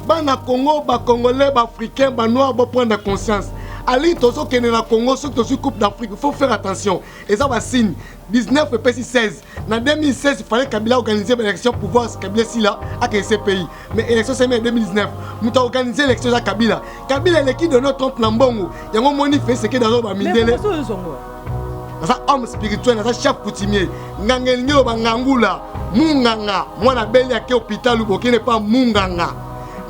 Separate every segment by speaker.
Speaker 1: bana Congo, ba Congolais, ba Africains, ba Noirs, ba prendre conscience. Ali tozo kene na Congo, ceux qui sont Coupe d'Afrique, il faut faire attention. Et ça va signe 19 et 16. En 2016, il fallait Kabila organiser l'élection pour voir ce Kabila si là à ces pays. Mais l'élection c'est en 2019. Nous avons organisé l'élection à Kabila. Kabila est l'équipe de notre Trump Lambongo. Il y a un moment où fait ce qui est dans le Mindele. Ça homme spirituel, ça chef coutumier. Ngangel bangangula, munganga, moi na belle à hôpital ou qui n'est pas munganga.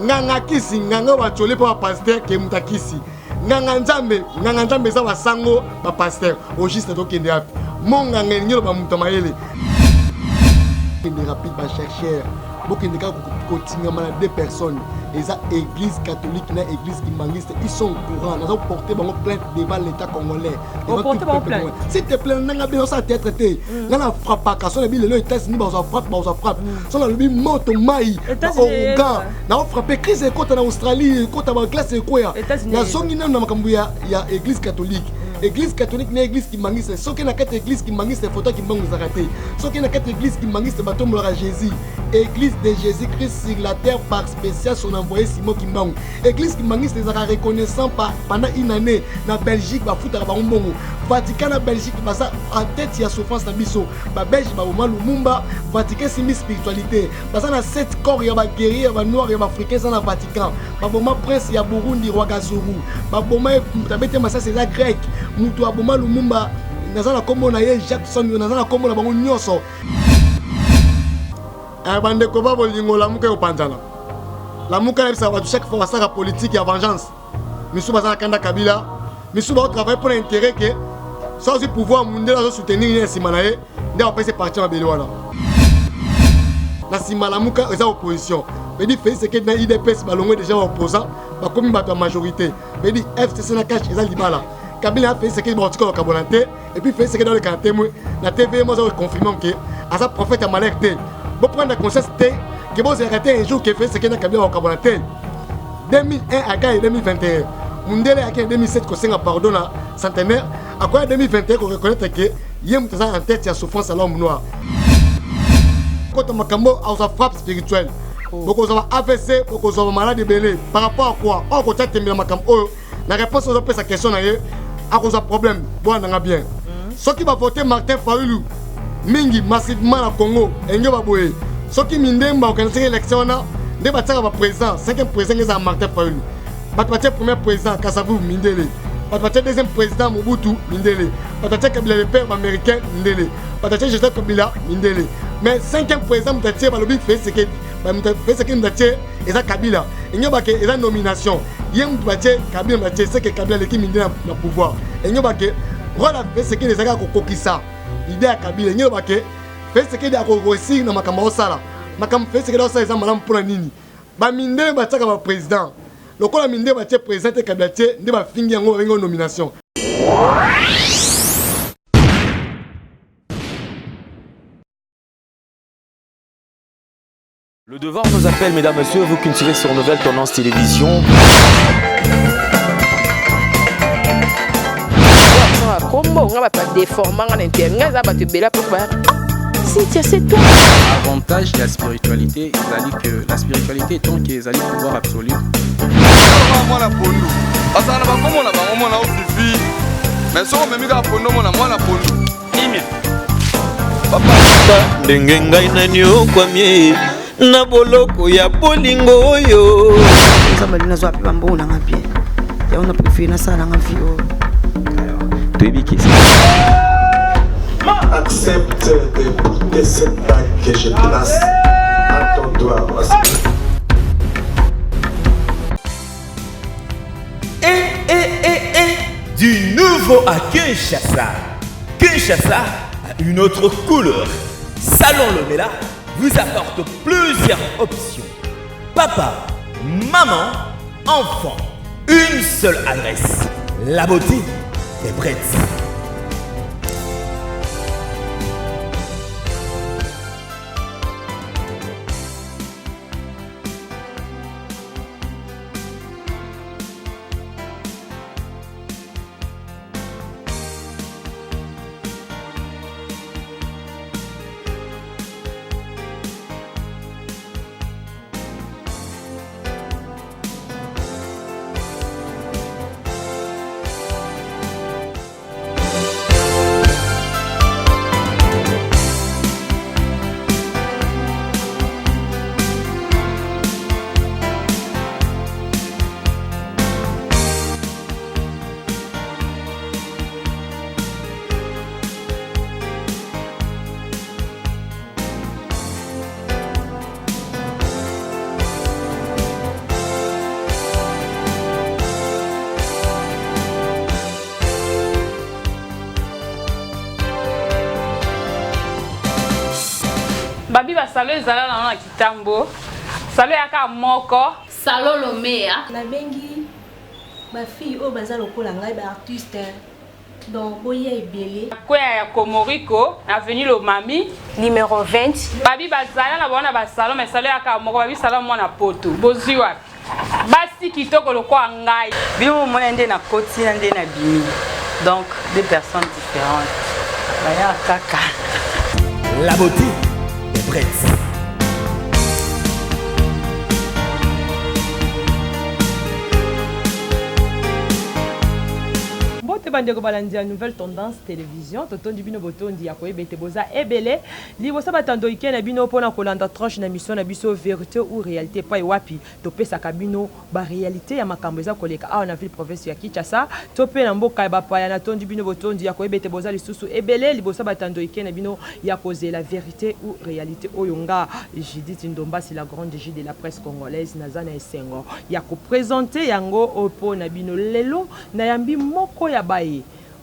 Speaker 1: Nganga kisi, nganga wa chole pour pasteur qui est mutakisi. Nganga nzambe za basango ba pasteur au juste donc inde api. Monga ngengelo ba mutamayele. Inde rapide ba chercheur. Beaucoup de cas continuent à deux personnes. Et ça, église catholique, et église immanguiste, ils sont au courant. Nous avons porté une plainte devant l'État congolais.
Speaker 2: On porte une plainte.
Speaker 1: S'il te plaît, nous avons été traité. Nous avons frappé. Quand on a vu les États-Unis, nous avons frappé. Nous avons vu moto maï. Nous avons frappé. Crise est contre l'Australie, contre la classe est quoi? Nous avons vu l'église catholique. Église catholique n'est église qui mangue, ce qui n'a qu'à église qui mangue, c'est photo qui manque nous arrêter. Ce qui n'a qu'à église qui mangue, c'est bâton à Jésus. Église de Jésus-Christ sur la terre par spécial son envoyé Simon qui mangue. Église qui mangue, c'est reconnaissant pendant une année na Belgique, ba foot à Barumbongo. Vatican na Belgique, ça en tête il y a souffrance na biso. Ba Belgique, ba Lumumba, Vatican c'est une spiritualité. Ça na 7 corps, il y a ba guerrier, ba noir, il y a ba africain ça na Vatican. Ba Boma prince, il y a Burundi, roi Gazuru. Ba Boma tabete massa c'est la grec. Mutu aboma Lumumba nazana kombo na ye Jackson nazana kombo na bango nyonso bande ko ba bolingo la muka opanzana la muka na bisa ba chaque fois ça politique ya vengeance misu bazana kanda Kabila misu ba travailler pour l'intérêt que sans du pouvoir mondial à soutenir ni simana ye nda va passer parti na belwana na simala muka eza opposition mais dit fait c'est que na IDPS balongo déjà opposant ba komi ba majorité mais dit FCC na cache eza libala Kabila a fait ce qu'il m'a dit au Kabonate et puis fait ce qu'il dans le canté. La TV m'a confirmé que à sa prophète a malerté. Vous prenez la conscience que vous arrêtez un jour qui fait ce qu'il a Kabila au Kabonate. 2001 à 2021. Mundele a 2007 qu'on s'est pardon à centenaire. À quoi 2021 qu'on reconnaît que Yem en tête il y a souffrance à l'homme noir. Quand on a sa frappe spirituelle. Beaucoup ont AVC, beaucoup ont malade belé. Par rapport à quoi? On continue de me la réponse aux sa question à cause de problème, bon, on a bien. Ceux qui vont voter Martin Fayulu, Mingi massivement à Congo, et nous va boyer. Ceux qui m'indemnent à organiser l'élection, ne va pas président, 5e président est Martin Fayulu. Pas de premier président, Kassavou, Mindele. Pas de deuxième président, Mobutu, Mindele. Pas de Kabila le père américain, Mindele. Pas de Joseph Kabila, Mindele. Mais 5e président, Moutatie, Balobi fait ce que Moutatie est Kabila. Il y a une nomination. Il y a une Kabila, c'est que Kabila l'équipe Mindele a pouvoir. Et il y a voilà, ce que les Agako Kokisa. L'idée à Kabila, il y a fait ce que les Agako aussi dans ma camarade. Ma camarade fait ce que les Agako aussi pour la Nini. Ba Mindele va être président. Le coup la Mindele va être président de Kabila, il va finir une nomination.
Speaker 3: Le devoir nous appelle, mesdames, messieurs, vous qui suivez sur Nouvelle Tendance Télévision.
Speaker 4: Avantage de la spiritualité, c'est que la spiritualité est tant qu'ils allaient pouvoir absolu.
Speaker 5: Na boloko ya bolingo oyo
Speaker 6: nzamba lina zwa pe bambona ngapi ya ona préféré na sala ngapi o
Speaker 3: Toyebiki
Speaker 7: accepte de cette bague que je place à ton doigt.
Speaker 5: Du nouveau à Kinshasa. Kinshasa a une autre couleur. Salon Lomela vous apporte plusieurs options. Papa, maman, enfant. Une seule adresse. La beauté est prête.
Speaker 2: salo ezala na kitambo. Salo yaka moko.
Speaker 8: Salo lomea.
Speaker 9: Na bengi ba fille o baza lokola ngai ba artiste. Donc boya ebele.
Speaker 2: Kwa ya Komoriko, avenue Lomami,
Speaker 8: Numéro 20.
Speaker 2: Babi bazala na bona ba salo mais salo yaka moko babi salo mona poto. Boziwa. Basi kitoko lokwa ngai.
Speaker 6: Bino mona ndé na koti na ndé na bimi. Donc deux personnes différentes. Baya kaka.
Speaker 5: La beauté est prête.
Speaker 10: Bandeko balandi nouvelle tendance télévision totondi bino botondi ya koyebete boza ebele libosa batando ikena bino pona kolanda tranche na mission na biso vérité ou réalité pa wapi to pesa kabino ba réalité ya makambo eza koleka awa na ville province ya Kinshasa to pe na mboka ba pa na tondi bino botondi ya koyebete boza lisusu ebele libosa batando ikena bino ya koze la vérité ou réalité oyonga Judith Ndomba c'est la grande J de la presse congolaise nazana esengo ya ko présenter yango opo na bino lelo na yambi moko ya baye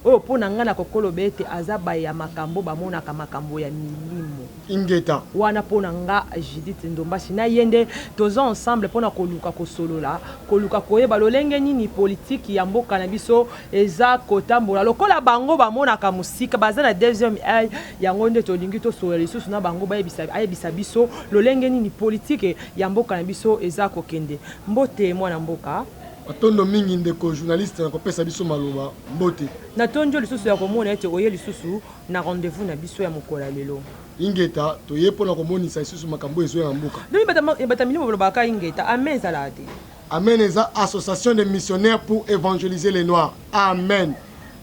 Speaker 10: oyo mpona nga na kokolo bete aza baye ya makambo bamonaka makambo ya milimo
Speaker 1: ingeta
Speaker 10: wana mpona nga Judith Ndombasi na yende toza ensemble mpona koluka kosolola koluka koyeba lolenge nini politiki ya mboka na biso eza kotambola lokola bango bamonaka musika baza na deuxième œil yango nde tolingi tosolola lisusu na bango ayebisa biso lolenge nini politiki ya mboka na biso eza kokende mbote mwana mboka
Speaker 1: atondo mingi ndeko journaliste na kopesa biso maloba mbote
Speaker 10: na tonjo lisusu ya komona ete oye lisusu na rendez-vous na biso ya mokola lelo
Speaker 1: ingeta toye pona komonisa lisusu makambo ezo ya mboka
Speaker 10: ndomi batamilimo balobaka ingeta amen ezala te
Speaker 1: amen eza association des missionnaires pour évangéliser les noirs amen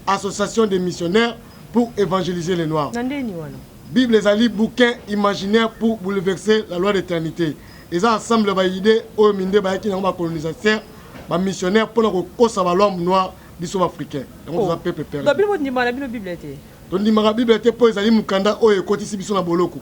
Speaker 1: association des missionnaires pour évangéliser les noirs
Speaker 10: na ndeni wana
Speaker 1: bible ezali bouquin imaginaire pour bouleverser la loi d'éternité eza ensemble ba idée oyo minde bayaki nango ba colonisateur ba missionnaire pour kokosa ba l'homme noir biso africain donc za peuple perdu
Speaker 10: donc bible ndima na bible te
Speaker 1: to ndima ka bible te po ezali mukanda oyo ekotisi biso na boloko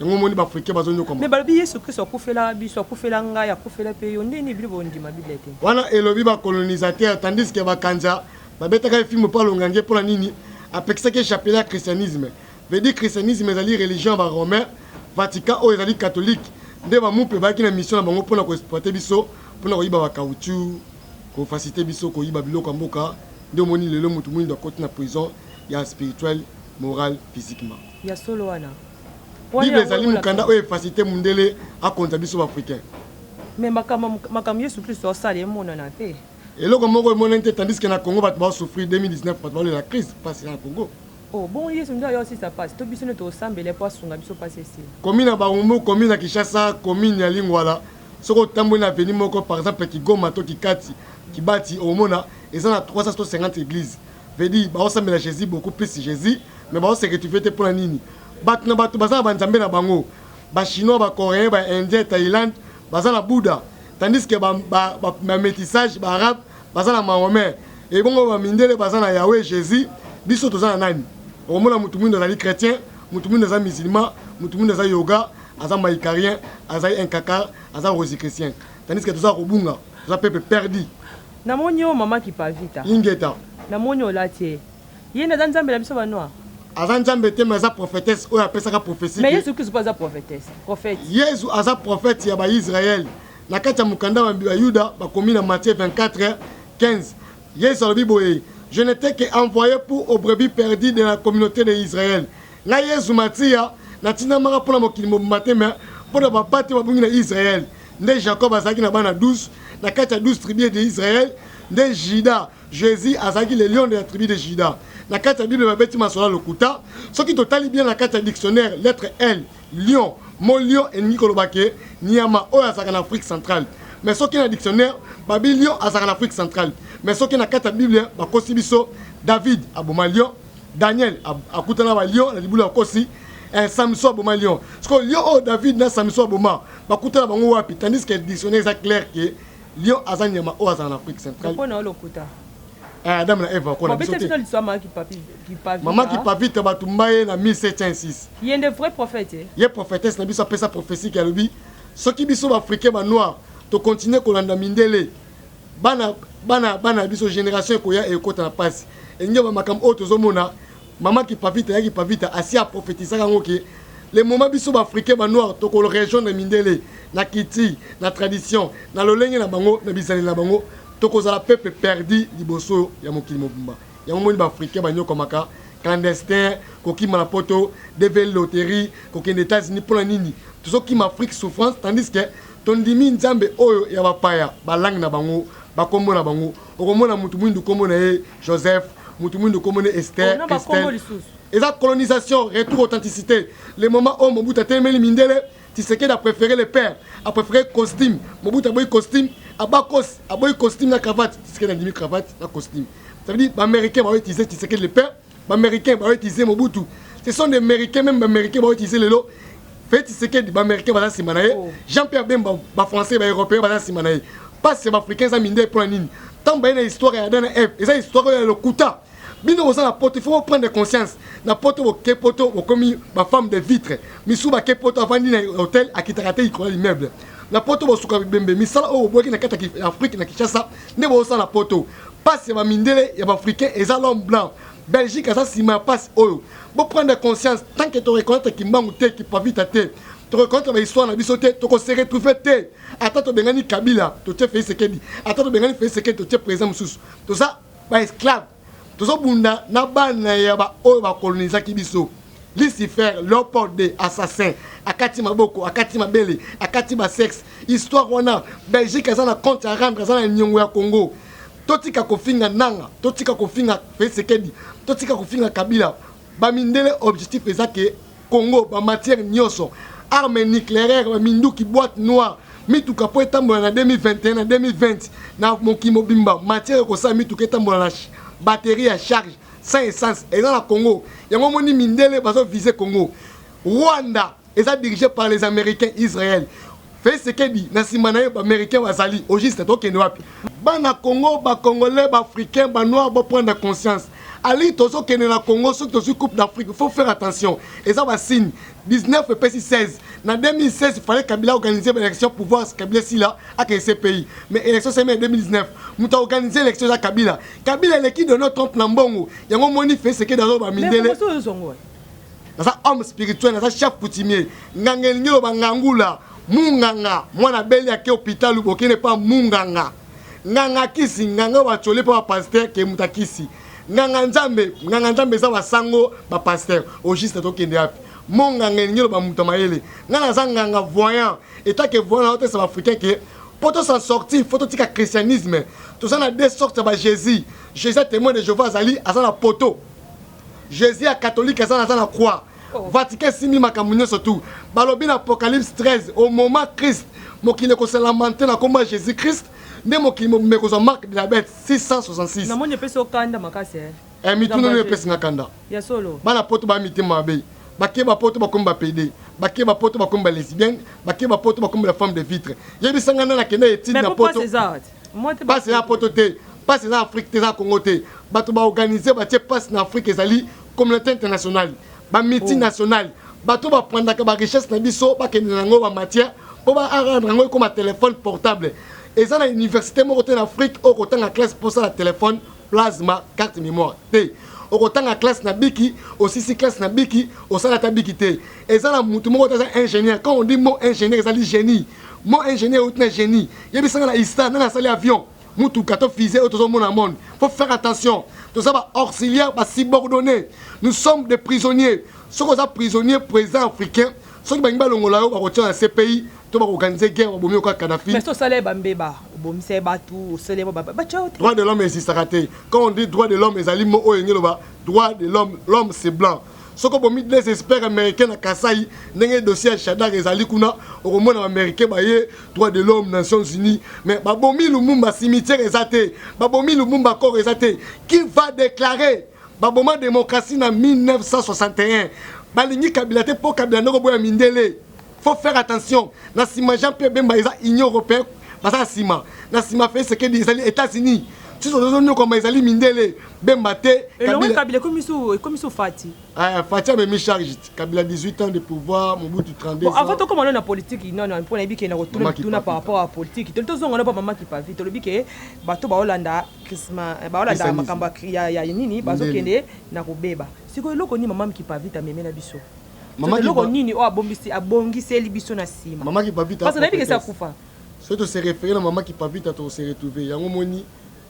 Speaker 1: yango moni ba africain bazonyo koma
Speaker 10: mais balobi Yesu Kristo akufela biso akufela nga ya akufela pe yo ndeni bible ndima bible te
Speaker 1: wana elobi ba colonisateur tandis que ba kanja ba betaka film pa longange pour la nini apexaki chapelet christianisme veut dire christianisme ezali religion ba romain Vatican oyo ezali catholique nde ba mupe ba ki na mission na bango pona ko exploiter biso pona ko yiba ba caoutchouc ko faciliter biso ko yiba biloko mboka nde moni lelo mutu mwindi akoti na prison ya spirituel moral physiquement
Speaker 10: ya solo wana
Speaker 1: bible ezali mukanda oyo faciliter mundele akonza biso ba africain
Speaker 10: mais makam Yesu Kristo osale mona na te
Speaker 1: eloko moko mona nte tandis que na Congo bat ba souffrir 2019 bat ba la crise passe na Congo.
Speaker 10: Oh bon Yesu ndo yo si ça passe to biso ne to sambele po sunga biso passe ici
Speaker 1: commune na Baumbu commune na Kinshasa commune ya Lingwala soko tambo na avenue moko par exemple Kigoma to Kikati Kibati omona eza na 350 églises veut dire ba osambela Jésus beaucoup plus Jésus mais ba osécurité pour la nini bat na bato baza ba nzambe na bango ba chinois ba coréen ba indien Thaïlande baza na Bouddha tandis que ba métissage ba arabe baza na Mahomet et bongo ba mindele baza na Yahweh Jésus biso toza na nani omona mutu mwindi azali chrétien mutu mwindi aza musulman mutu mwindi aza yoga aza maïkarien aza inkaka aza rosicrétien tandis que toza kobunga toza peuple perdu
Speaker 10: na moni o mama ki pavita
Speaker 1: ingeta
Speaker 10: na moni o latie yena za nzambe na biso banwa
Speaker 1: aza nzambe te mais aza prophétesse oyo apesaka prophétie
Speaker 10: mais Yesu Kristo aza prophète
Speaker 1: Yesu aza prophète ya ba Israël na kati ya mukanda wa Yuda bakomi na Matthieu 24:15 Yesu alobi boye je n'étais qu'envoyé pour aux brebis perdues de la communauté d'Israël. Na Yesu matia na tina mara pour la mokili matin mais pour la bapate babungi na Israël. Nde Jacob azaki na bana 12 na kati ya 12 tribus d'Israël. Nde Juda Jésus azaki le lion de la tribu de Juda. Na kati ya Bible babeti masola lokuta. Ce qui totali bien na kati ya dictionnaire lettre L lion mon lion ennemi kolobake niama oyo azaka na Afrique centrale. Mais ce qui est dans le dictionnaire, Babylon a en Afrique centrale. Mais ce qui est dans la Bible, Bakosibiso, David a Bomalion, Daniel a Koutana Lion, la Bible a Kosi, et Samson a Bomalion. Ce que Lion David n'a Samson a Boma, Bakutana Bango Wapi, tandis que le dictionnaire est clair que Lion a Zanyama en Afrique centrale. Adam na Eva ko na biso te. Maman qui pa vite batumbaye na 1706.
Speaker 10: Il y a des vrais prophètes.
Speaker 1: Il y a prophétesse na biso pesa prophétie qui a lobi. Ce qui biso africain ba noir to continuer kolanda mindele. Bana biso génération ko ya ekota na passe. Et nyoba makam auto zomona maman qui pa vite ya ki pa vite asia prophétiser ngo ke les moments biso africains ba noir to ko région de Mindele na kiti na tradition na lolenge na bango na bisali na bango to ko za la peuple perdu liboso ya mokili mobimba ya moni ba africain ba nyoko maka clandestin ko ki na poto devil loterie ko ki États-Unis pour la nini tout ça qui m'Afrique souffrance tandis que ton dimi nzambe oyo ya ba paya ba langue na bango ba kombo na bango okomona mutu mwindu kombo na Joseph mutu mwindu kombo na Esther Christelle. Et la colonisation, retour authenticité. Le moment où Mobutu a terminé Mindele, Tshisekedi a préféré le père, a préféré costume. Mobutu a boy costume, a boy costume na cravate. Tshisekedi a mis cravate na costume. Ça veut dire les Américains vont utiliser Tshisekedi le père, les Américains vont utiliser Mobutu. Ce sont des Américains, même les Américains vont utiliser le lot. Fait Tshisekedi, les Américains vont s'imanayer. Jean-Pierre Bemba, les Français, les Européens vont s'imanayer. Pas ces Africains, ça Mindele pour la ligne. Tant qu'il y a une histoire, il y a une F. Et ça, l'histoire, il y a le Kouta. Bino osa na poto, il faut prendre conscience. Na poto bo kepoto bo komi ba femme de vitre. Misu ba kepoto avandi na hôtel akitarate ikola l'immeuble. Na poto bo suka bembe misala o boki na kata ki Afrique na Kinshasa ne bo osa na poto. Passe ba mindele ya ba africain et l'homme blanc. Belgique ça sima passe oyo. Bo prendre conscience tant que tu reconnaître ki mangu te ki pa vite te. Tu reconnaître ba histoire na biso te to ko se retrouver te. Ata to bengani Kabila to te fait ce qu'il dit. Ata to bengani fait ce que to te présent mususu. To ça ba esclave. Tozo bunda na bana ya ba oyo ba coloniser kibiso. Lucifer, Léopold de assassin, akati maboko, akati mabele, akati ba sexe. Histoire wana Belgique azana compte à rendre azana nyongo ya Congo. Totika kofinga nanga, totika kofinga Fesekedi, totika kofinga Kabila. Ba mindele objectif ezake Congo ba matière nyoso, armes nucléaires, ba minduki boîte noire. Mituka po etambola na 2021 na 2020 na mokimo bimba matière ko sa mituka etambola na batterie à charge sans essence et dans la Congo il y a un moni mindele bazo viser Congo. Rwanda est dirigé par les Américains. Israël fait ce que dit na simana ba américain bazali au juste to kende wapi bana Congo ba congolais ba africain ba noir ba prendre conscience ali tozo kende na Congo sur to coupe d'Afrique il faut faire attention et ça va signe 19 et 16 en 2016 il fallait Kabila organiser l'élection pour voir ce Kabila si là à ces pays mais l'élection c'est en 2019 nous avons organisé l'élection à Kabila l'équipe de notre Trump Nambongo il y a un moni fait ce que dans ba mindele ça homme spirituel ça chef coutumier ngangel nyolo ba ngangula munganga mwana beli ya ke hôpital ou n'est pas munganga nganga kisi nganga wa chole pa pasteur ke mutakisi nganga nzambe za basango ba pasteur au juste to kende api monganga nyolo ba mutamayele ngana za nganga voyant état que voyant c'est africain que pour s'en sortir faut tika christianisme tout ça na deux sortes ba Jésus témoin de Jéhovah azali azana poto Jésus a catholique azana na croix Vatican simi makamunyo surtout balobi na Apocalypse 13 au moment Christ mokile ko se lamenter na komba Jésus Christ nde mokile me ko Marc de la bête 666
Speaker 10: na monye peso kanda makase
Speaker 1: mituno ne pesi na kanda
Speaker 10: ya solo
Speaker 1: bana poto ba mitima be baké ba poto ba komba PD baké ba poto ba komba lesbienne baké ba poto ba komba la femme de vitre yebi sangana na kende étude na poto passe na poto te passe na Afrique te na Congo te bato ba organiser ba tie passe na Afrique ezali communauté internationale ba multinationale bato ba prendre ka ba richesse na biso ba kende nango ba matière po ba rendre ngo comme un téléphone portable et ça na université mo côté en Afrique au côté en classe pour ça la téléphone plasma carte mémoire te au côté en classe na biki aussi si classe na biki au ça la tabiki te et ça na mutu mo côté ingénieur quand on dit mot ingénieur ça dit génie mot ingénieur ou génie yebi ça na ista na sali avion mutu kato fusée autour du monde faut faire attention tout ça va auxiliaire va subordonné nous sommes des prisonniers ceux qui sont prisonniers présidents africains ceux qui bangba longola va retirer dans ces pays to va organiser guerre bomi ko Kadhafi
Speaker 10: mais to sale bambeba bomi se batu sale ba
Speaker 1: droit de l'homme existe raté quand on dit droit de l'homme ezali mo oyengelo ba droit de l'homme c'est blanc soko bomi des experts américains na Kasai ndenge dossier Shadrach ezali kuna okomona américain baye droit de l'homme Nations Unies mais ba bomi Lumumba cimetière ezate ba bomi Lumumba corps ezate qui va déclarer ba boma démocratie en 1961 balingi Kabila te pour Kabila ndoko boya mindele faut faire attention na sima Jean-Pierre Bemba eza Union européenne basa sima na sima fait ce que les États-Unis si on nous comme ezali mindele Bemba te
Speaker 10: Kabila comme ils Fati
Speaker 1: Fati a mis charge Kabila 18 ans de pouvoir Mobutu 32 ans
Speaker 10: avant to comme on a politique non pour na biki na retourner par rapport à politique tout on a pas maman qui pas vite le biki bato ba Hollanda Christmas ba Hollanda makamba ya nini bazo kende na kobeba siko loko ni maman qui pas vite ameme na biso Maman qui nini o abongisi libiso na sima.
Speaker 1: Maman qui pas vite.
Speaker 10: Parce que nabi que ça kufa.
Speaker 1: Surtout se référer à maman qui pas vite à se retrouver. Yango moni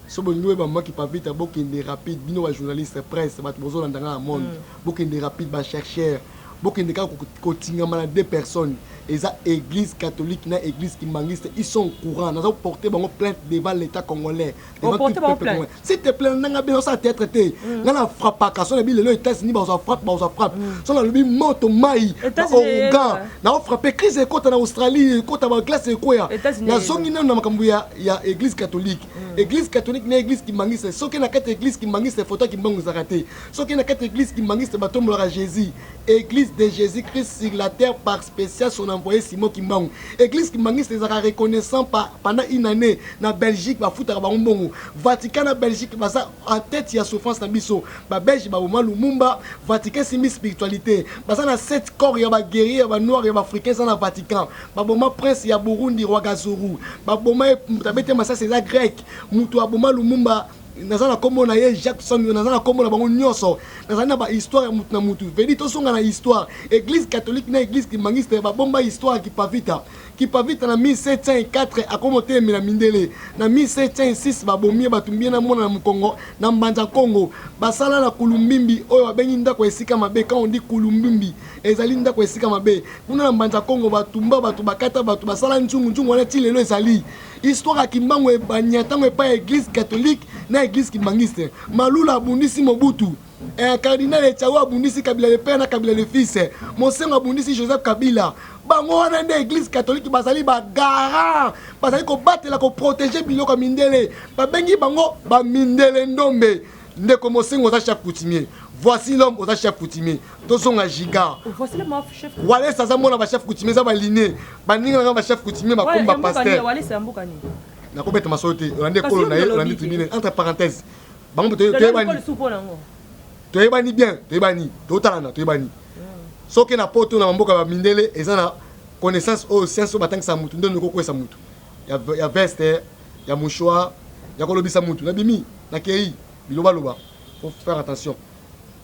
Speaker 1: so bon nous maman qui pas vite à bokende rapide bino wa journaliste presse ba bozo dans le monde. Bokende rapide ba chercheur. Bokende ka ko tingama na deux personnes. Eza église catholique na église kimbangiste ils sont au courant. Nous avons porté bango plainte devant l'état congolais. Devant tout le peuple congolais. Si te plaît nanga bien ça être traité. Ngana frappe ka so na bi le États-Unis ba ça frappe. So na lobi moto mai. Oga. Na frappé crise côté na Australie, côté ba glace ko ya. Na zongi na makambu ya église catholique. Église catholique na église kimbangiste. So ke na kati église kimbangiste photo kimbangu zakate. So ke na kati église kimbangiste ba tombola Jésus. Église de Jésus-Christ sur la terre par spécial son envoyé Simon Kimbangu. Église Kimbangiste les a reconnaissant pendant une année na Belgique ba futa ba mbongo. Vatican na Belgique ba ça en tête il y a souffrance na biso. Ba Belge ba Boma Lumumba, Vatican c'est mi spiritualité. Ba ça na 7 corps il y a ba guerrier ba noir et ba africain ça na Vatican. Ba Boma prince il y a Burundi roi Gazuru. Ba Boma tabete massa c'est la grec. Mutu Boma Lumumba nazana komo na ye Jackson nazana komo na bango nyonso nazana ba histoire ya mutu na mutu vedi to songa na histoire église catholique na église kimbangiste ba bomba histoire qui pavita na 1704 akomote na mindele na 1706 ba bomie batumbie na mona na Mukongo na mbanja Kongo basala na kulumbimbi oyo babengi ndako esika mabe quand on dit kulumbimbi ezali ndako esika mabe kuna na mbanja Kongo batumba batu bakata batu basala nzungu wana ti lelo ezali histoire ya Kimbangu ebanyatango epa église catholique na église kimbangiste malula abundisi Mobutu cardinal Echawa abundisi Kabila le père na Kabila le fils Mosengo abundisi Joseph Kabila bango wana nde église catholique bazali bagarant bazali kobatela ko protéger biloko mindele babengi bango ba mindele ndombe ndeko Mosengo za chef coutumier. Voici l'homme au chef coutumier. Tozonga giga.
Speaker 10: Voici le chef.
Speaker 1: Wale ça mona ba chef coutumier ça ba liné. Ba ninga ba chef coutumier ba komba pasteur.
Speaker 10: Wale c'est mbokani.
Speaker 1: Na ko beta masote, rande kolo na ye, rande tribune entre parenthèses. Bango to yebani. To yebani bien, to yebani. To talana, to yebani. Soki na poto na mboka ba mindele ezana connaissance au sens batang sa mutu ndeko ko sa mutu. Ya veste, ya mouchoir, ya kolobisa mutu. Na bimi, na kei, biloba loba. Faut faire attention.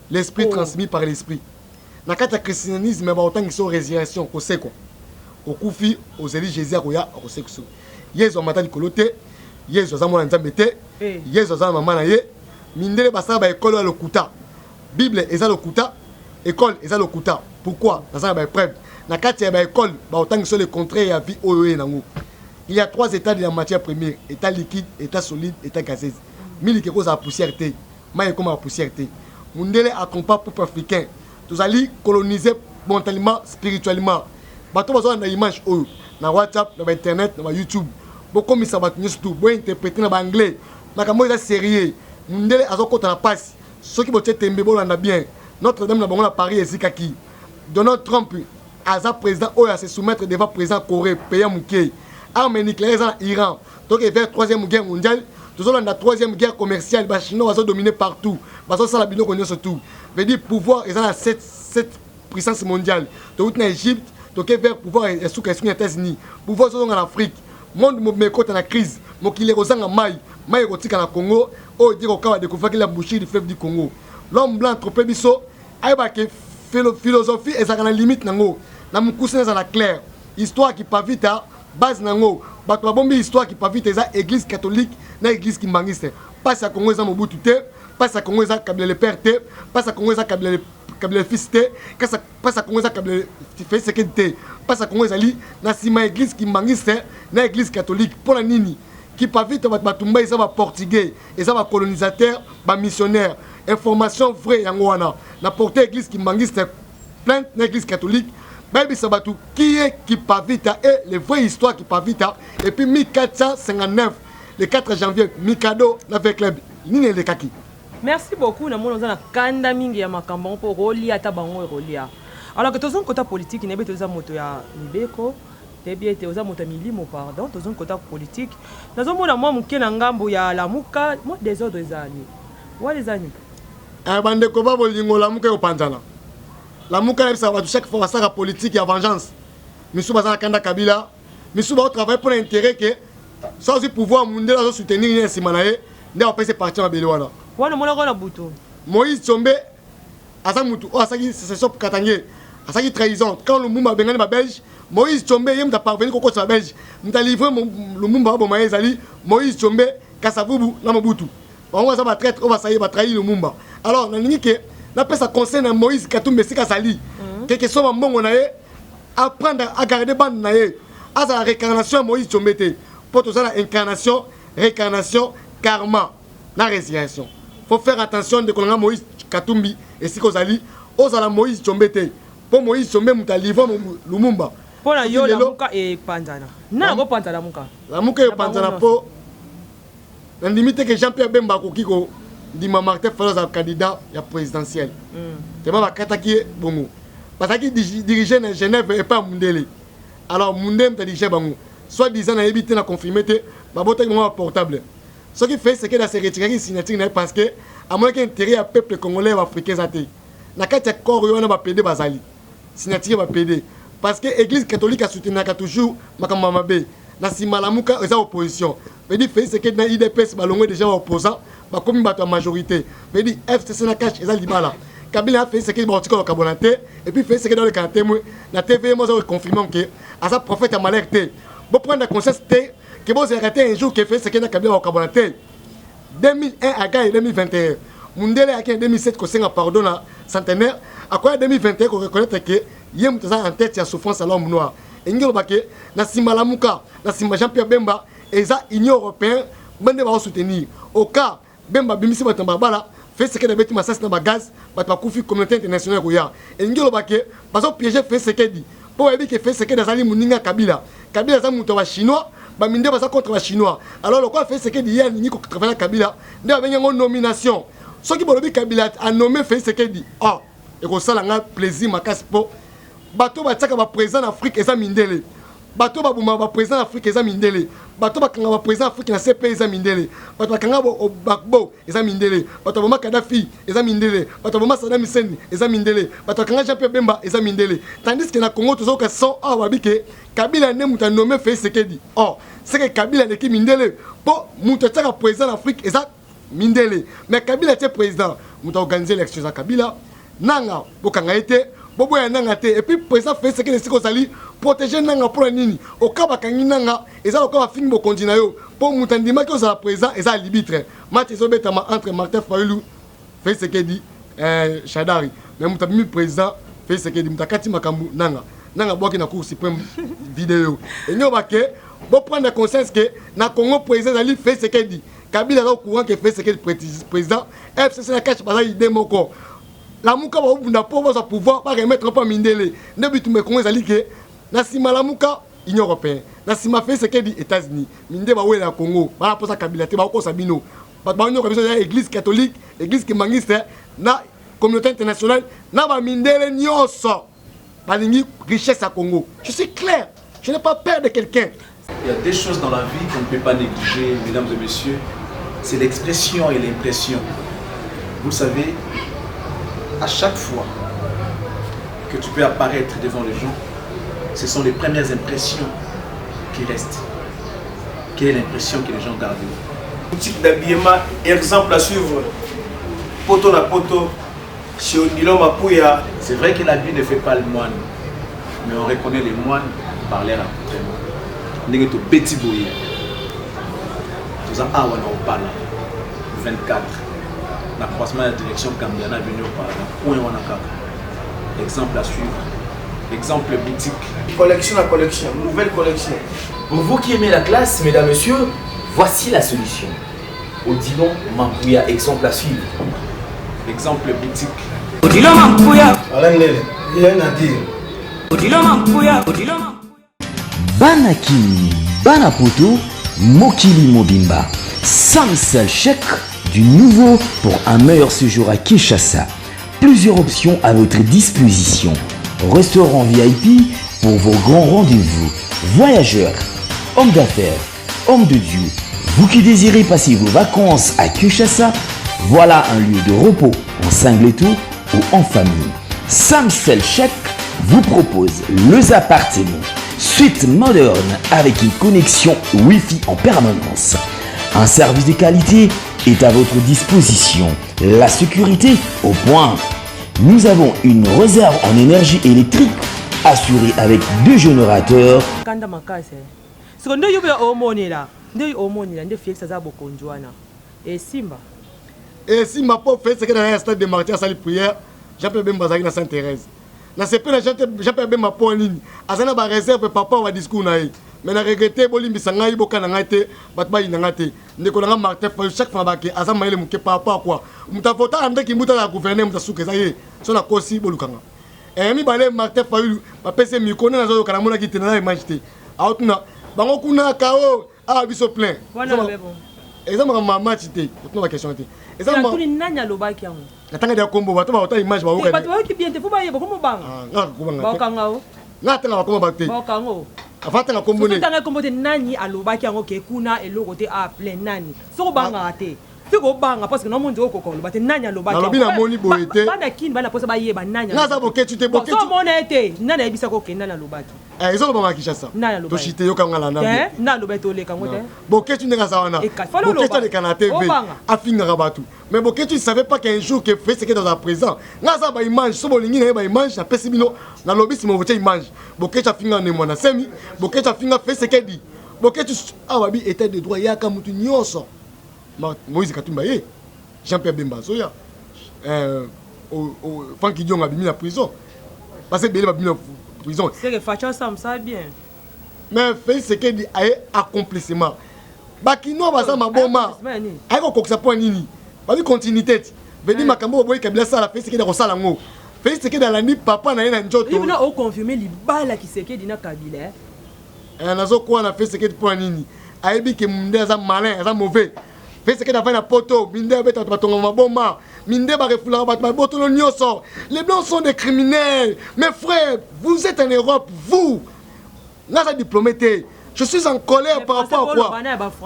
Speaker 1: L'esprit transmis par l'esprit. Dans le christianisme, il y a autant de résurrection. On sait quoi. Au Koufi, aux élites Jésus, on sait que c'est. Yezo mata likolote, yezo za mwana nzambete, yezo za mama na ye. Mindele basala ba école le kuta. Bible eza le kuta, école eza le kuta. Pourquoi? Dans ça ba épreuve. Na kati ya ba école, ba autant que le contraire ya vie oyo nango. Il y a 3 états de la matière première, état liquide, état solide, état gazeuse. Mili ke cause la poussière té, maï comme la poussière té. Mundele accompagne peuple africain. Tous allez coloniser mentalement, spirituellement. Bato bazo na image oyo na WhatsApp, na internet, na YouTube. Beaucoup misa bat news tout, bo interpréter na anglais. Na kamo eza sérieux. Mundele azokota na passe. Ceux qui bote tembe bo na bien. Notre-Dame na bango na Paris ezikaki. Donald Trump aza président oyo se soumettre devant président Corée, pays muké. Armes nucléaires en Iran. Donc vers 3e guerre mondiale. Toujours dans la 3e guerre commerciale, les Chinois vont dominer partout. Parce que ça, la bino connaît surtout. Veut dire pouvoir, ils ont la 7 puissance mondiale. Donc, en Égypte, donc vers pouvoir sous les États-Unis. Pouvoir sont en Afrique. Monde me côté la crise. Mon qui les rosang en maille, maille érotique en Congo. Oh, dire au cas de découvrir qu'il a bouché du fleuve du Congo. L'homme blanc trop biso. Aïba que philosophie est à la limite nango. Na moukoussin est à la claire. Histoire qui pas vite à base nango. Bato bombi histoire qui pas vite eza église catholique na église kimbangiste. Pas à Congo eza Mobutu te, pas à Congo eza Kabila le père te, pas à Congo eza Kabila le fils te, pas à Congo eza Kabila le fils te, pas à Congo eza li na sima église kimbangiste na église catholique pour la nini qui pas vite batumba eza ba portugais, eza ba colonisateur, ba missionnaire. Information vraie yango wana. Na porter église kimbangiste plainte na église catholique. Baby Sabatou, qui est qui pavita et les vraies histoires qui pavita. Et puis 1459, le 4 janvier, Mikado n'avait club. Nini le kaki.
Speaker 10: Merci beaucoup. Nous avons kanda mingi ya makambo pour rolia tabango et rolia. Alors que tous un côté politique, il n'y a pas de moto ya Nibeko, il y a des moto milimo pardon, tous un côté politique. Nous avons moi mukena ngambo ya lamuka, moi des autres zani. Wa les amis.
Speaker 1: Bande ko ba bolingo lamuka yo panzana. La mouka ça va chaque fois ça la politique et la vengeance. Monsieur Bazana Kanda Kabila, monsieur va travailler pour l'intérêt que sans aussi pouvoir mondial à soutenir un simanaé, ne va pas se partir à Belouana.
Speaker 10: Wana mona kona butu.
Speaker 1: Moïse Tchombe asa mutu o asaki c'est sop katangé. ça qui trahison. Quand le Lumumba bengani ba Belge, Moïse Tchombe yem ta parvenu koko sur Belge. M'ta livré Lumumba ba Moïse Ali, Moïse Tchombe Kasavubu na Mobutu. On va ça va traître, on va ça y va trahir Lumumba. Alors na ningi que na pesa conseil na Moïse Katumbi Sika Sali. Quelque soit mbongo na ye apprendre à garder bande na ye. À la réincarnation Moïse Tchombe te. Pour tout ça la incarnation, réincarnation, karma, la résurrection. Faut faire attention de qu'on a Moïse Katumbi et Sika Sali. Ozala Moïse Tchombe te. Pour Moïse Tchombe muta livre Lumumba.
Speaker 10: Pour la yo la muka et panzana. Na go panzana muka.
Speaker 1: La muka et panzana po. La limite que Jean-Pierre Bemba Kokiko dit Martin Fayulu a candidat à présidentiel. C'est pas Kataki Bongo. Parce qu'il dirigeait à Genève et pas Mundele. Alors Mundele t'a dirigé Bango. Soit disant na évité na confirmer te babota mo portable. Ce qui fait c'est que la se retirer signature parce que à moins qu'intérêt à peuple congolais ou africain zaté. Na kati corps yo na ba PD bazali. Signature va PD parce que l'église catholique a soutenu toujours makamba mabe na simalamuka eza opposition veut dire fait c'est que na IDPS balongwe déjà opposant ba comme bato majorité veut dire FCC na cache eza libala Kabila a fait ce que ba otiko kabonate et puis fait ce que dans le cantémoin na TV moi ça confirme que à sa prophète a malheur bon prendre conscience que bon c'est raté un jour que fait ce que na Kabila kabonate 2001 à Gaï 2021 Mundele a 2007 ko senga pardon na centenaire à quoi 2021 qu'on reconnaître que yem tza en tête ya souffrance à l'homme noir et ngelo baké na simalamuka na sima Jean-Pierre Bemba eza union européen bande ba soutenir au cas Bemba bimisi batamba bala fait ce que d'habitude massas na bagaz bat bakufi communauté internationale ko ya et ngelo baké parce que piéger fait ce que dit pour ebi que fait ce que dazali muninga Kabila za muto wa chinois ba minde ba contre wa chinois alors le quoi fait ce que dit ya ni ko travailler Kabila nde ba benga nomination ce qui bolobi Kabila a nommé fait ce que dit oh et ko sala nga plaisir makasi po bato bataka ba président d'Afrique eza mindele bato ba buma ba président d'Afrique eza mindele bato ba kanga ba président d'Afrique na CP eza mindele bato ba kanga bo Gbagbo eza mindele bato ba Kadhafi eza mindele bato ba Saddam Hussein eza mindele bato kanga Jean-Pierre Bemba eza mindele tandis que na Congo tozo ka son ah wabike Kabila ne muta nommé fait ce que dit oh c'est que Kabila ne ki mindele po muta tsaka président d'Afrique eza mindele mais Kabila était président muta organiser l'élection za Kabila nanga bokanga été bobo ya nanga te et puis président fait ce que les siko sali protéger nanga pour nini au cas bakangi nanga eza au cas fingi bo continue yo pour mutandima que ça président eza arbitre match ezobetama entre Martin Fayulu fait ce que dit Shadari mais mutabimi président fait ce que dit mutakati makambu nanga boki na cour suprême vidéo et nyoba ke bo prendre conscience que na Congo président ali fait ce que dit Kabila au courant que fait ce que président FCC na cache bala idée moko la muka ba bunda pour pouvoir pas remettre pas mindele ne bitu me kongo zali ke na sima la muka union européenne na sima fait ce que dit États-Unis minde ba wela Congo ba posa Kabila te ba ko sabino ba union européenne église catholique église qui mangiste na communauté internationale na ba mindele nyoso ba lingi richesse à Congo je suis clair je n'ai pas peur de quelqu'un.
Speaker 11: Il y a des choses dans la vie qu'on ne peut pas négliger, mesdames et messieurs, c'est l'expression et l'impression. Vous savez, à chaque fois que tu peux apparaître devant les gens, ce sont les premières impressions qui restent. Quelle est l'impression que les gens gardent?
Speaker 12: Boutique d'habillement, exemple à suivre. Poto na poto, chez Odilo Mapouya.
Speaker 11: C'est vrai que l'habit ne fait pas le moine, mais on reconnaît les moines par l'air accoutrement. Nous sommes petit bouillés. Nous avons un 24. La croisement de la direction Cambiana venu au Parlement. Exemple à suivre. Exemple boutique.
Speaker 12: Collection à collection, nouvelle collection.
Speaker 5: Pour vous qui aimez la classe, mesdames, messieurs, voici la solution. Odilon Mapouya, exemple à suivre.
Speaker 11: Exemple boutique.
Speaker 12: Odilon Mapouya. Alain Lele, rien à dire.
Speaker 5: Odilon Mapouya. Banakini, Banapoto, Mokili Mobimba. Samsel chèque du nouveau pour un meilleur séjour à Kinshasa. Plusieurs options à votre disposition. Restaurant VIP pour vos grands rendez-vous. Voyageurs, hommes d'affaires, hommes de Dieu. Vous qui désirez passer vos vacances à Kinshasa, voilà un lieu de repos en singleton ou en famille. Samsel chèque vous propose les appartements. Suite moderne avec une connexion Wi-Fi en permanence. Un service de qualité est à votre disposition. La sécurité au point. Nous avons une réserve en énergie électrique assurée avec 2 générateurs.
Speaker 10: Kanda makase. Siko ndo yubo omonela. Ndo omonela ndo Félix aza bokonjwana. Et Simba.
Speaker 1: Et Simba pour faire ce que dans un stade de martyr à salle prière, Jean-Pierre Bemba na Sainte-Thérèse. Na sepe na Jean-Pierre Bemba pour nini. Azana ba réserve papa wa discours na yi. Mais na regretter bolimbisa ngai boka na ngai te, bat ba ina ngate. Ndeko na Martin Fayulu chaque fois ba ke azama ile muke papa quoi. Mutafota ande ki muta la gouverner mutasuke za ye. So na kosi bolukanga. Mi balé Martin Fayulu ba pese mi connaît na zo kana mona ki tena na imagité. Autuna bango kuna kao a biso plein.
Speaker 10: Wana bebo.
Speaker 1: Exemple ma match te, tuna ba question te.
Speaker 10: Exemple tuli nanya lobaki yango.
Speaker 1: Natanga dia kombo bato ba ota image ba
Speaker 10: oka. Bato ba ki bien te fo ba yeba komo banga.
Speaker 1: Ah, ngaka kubanga.
Speaker 10: Ba kangao.
Speaker 1: Ngata nga kombo ba te.
Speaker 10: Ba kango.
Speaker 1: Afata nga kombo ne.
Speaker 10: Tanga kombo te nani alobaki yango ke kuna eloko te a plein nani. Soko banga te. Fiko banga parce que no monde okoko lo bate nanya lobaki.
Speaker 1: Alobi na moni boyete.
Speaker 10: Bana kin bana posa ba yeba nanya.
Speaker 1: Ngaza boketu te boketu.
Speaker 10: So mona ete nana yebisa ko kenda na lobaki.
Speaker 1: Ezo ba makishasa.
Speaker 10: Nana lobaki.
Speaker 1: To shite yo kanga la na.
Speaker 10: Na lobeto le kango te.
Speaker 1: Boketu nga sawana. Boketu de kana TV. Afinga rabatu. Mais boketu il savait pas qu'un jour que fait ce qui est dans la présent. Ngaza ba image so bolingi na ba image na pesibino na lobi si mo vote image. Boketu afinga ne mwana semi. Boketu afinga fait ce qu'il dit. Boketu awabi était de droit yaka mutu nyoso. Moïse Katumba ye. Jean-Pierre Bemba Zoya. Franck Dion a mis la prison. Parce que Bélé a mis la prison.
Speaker 10: C'est que Facha ça bien.
Speaker 1: Mais fait ce qu'il dit accomplissement. Bakino va ça ma bomba. Aïe ko koksa point nini. Ba bi continuité. Vedi makambo boy kabila sala fait ce qu'il a rosala ngo. Fait ce qu'il a la ni papa na ina njoto.
Speaker 10: Il a confirmé li bala qui se que dina kabila.
Speaker 1: Nazo quoi na fait ce qu'il point nini. Aïe bi ke munde za malin, za mauvais. Fait ce que tu as fait la poto, minde beta batonga maboma, minde ba refula ba boto no nyoso. Les blancs sont des criminels. Mes frères, vous êtes en Europe, vous. Là ça diplômé. Je suis en colère par rapport à quoi?